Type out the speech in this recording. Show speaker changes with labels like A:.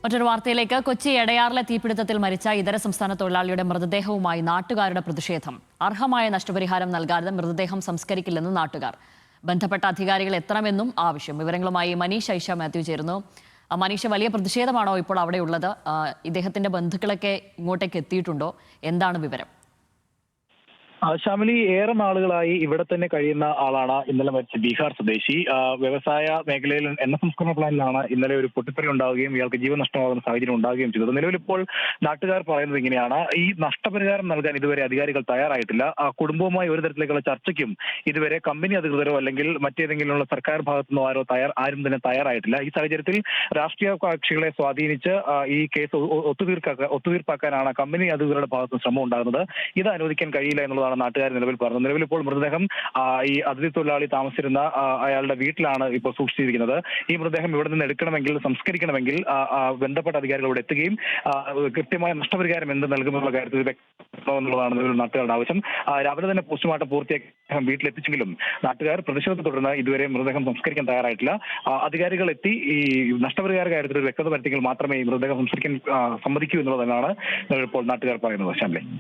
A: മറ്റൊരു വാർത്തയിലേക്ക്. കൊച്ചി എടയാറിലെ തീപിടുത്തത്തിൽ മരിച്ച ഇതര സംസ്ഥാന തൊഴിലാളിയുടെ മൃതദേഹവുമായി നാട്ടുകാരുടെ പ്രതിഷേധം. അർഹമായ നഷ്ടപരിഹാരം നൽകാതെ മൃതദേഹം സംസ്കരിക്കില്ലെന്ന് നാട്ടുകാർ. ബന്ധപ്പെട്ട അധികാരികൾ എത്തണമെന്നും ആവശ്യം. വിവരങ്ങളുമായി മനീഷ് ഐഷ മാത്യു ചേരുന്നു. മനീഷ, വലിയ പ്രതിഷേധമാണോ ഇപ്പോൾ അവിടെയുള്ളത്? ഇദ്ദേഹത്തിന്റെ ബന്ധുക്കളൊക്കെ ഇങ്ങോട്ടേക്ക് എത്തിയിട്ടുണ്ടോ? എന്താണ് വിവരം?
B: ശ്യാമിലി ഏറെ നാളുകളായി ഇവിടെ തന്നെ കഴിയുന്ന ആളാണ് ഇന്നലെ മരിച്ച ബീഹാർ സ്വദേശി. വ്യവസായ മേഖലയിൽ എണ്ണ സംസ്കരണ പ്ലാന്റിലാണ് ഇന്നലെ ഒരു പൊട്ടിത്തെറി ഉണ്ടാവുകയും ഇയാൾക്ക് ജീവൻ നഷ്ടമാകുന്ന സാഹചര്യം ഉണ്ടാവുകയും ചെയ്തത്. നിലവിലിപ്പോൾ നാട്ടുകാർ പറയുന്നത് ഇങ്ങനെയാണ്: ഈ നഷ്ടപരിഹാരം നൽകാൻ ഇതുവരെ അധികാരികൾ തയ്യാറായിട്ടില്ല. കുടുംബവുമായി ഒരു തരത്തിലേക്കുള്ള ചർച്ചയ്ക്കും ഇതുവരെ കമ്പനി അധികൃതരോ അല്ലെങ്കിൽ മറ്റേതെങ്കിലുമുള്ള സർക്കാർ ഭാഗത്തുനിന്നോ ആരും തന്നെ തയ്യാറായിട്ടില്ല. ഈ സാഹചര്യത്തിൽ രാഷ്ട്രീയ കക്ഷികളെ സ്വാധീനിച്ച് ഈ കേസ് ഒത്തുതീർപ്പാക്കാനാണ് കമ്പനി അധികൃതരുടെ ഭാഗത്ത് ശ്രമം ഉണ്ടാകുന്നത്. ഇത് അനുവദിക്കാൻ കഴിയില്ല എന്നുള്ളതാണ് നാട്ടുകാർ നിലവിൽ പറഞ്ഞത്. നിലവിൽ ഇപ്പോൾ മൃതദേഹം ഈ അതിഥി തൊഴിലാളി താമസിച്ചിരുന്ന അയാളുടെ വീട്ടിലാണ് ഇപ്പോൾ സൂക്ഷിച്ചിരിക്കുന്നത്. ഈ മൃതദേഹം ഇവിടെ നിന്ന് എടുക്കണമെങ്കിൽ, സംസ്കരിക്കണമെങ്കിൽ ബന്ധപ്പെട്ട അധികാരികൾ ഇവിടെ എത്തുകയും കൃത്യമായ നഷ്ടപരിഹാരം എന്ത് നൽകുമെന്നുള്ള കാര്യത്തിൽ വ്യക്തമാണെന്നുള്ളതാണ് നിലവിൽ നാട്ടുകാരുടെ ആവശ്യം. രാവിലെ തന്നെ പോസ്റ്റ്മോർട്ടം പൂർത്തിയാക്കി വീട്ടിലെത്തിച്ചെങ്കിലും നാട്ടുകാർ പ്രതിഷേധത്തെ തുടർന്ന് ഇതുവരെ മൃതദേഹം സംസ്കരിക്കാൻ തയ്യാറായിട്ടില്ല. അധികാരികൾ എത്തി ഈ നഷ്ടപരിഹാര കാര്യത്തിൽ വ്യക്തത വരുത്തിയെങ്കിൽ മാത്രമേ ഈ മൃതദേഹം സംസ്കരിക്കാൻ സമ്മതിക്കൂ എന്നുള്ളതാണ് ഇപ്പോൾ നാട്ടുകാർ പറയുന്നത്. ശ്യാമിലി.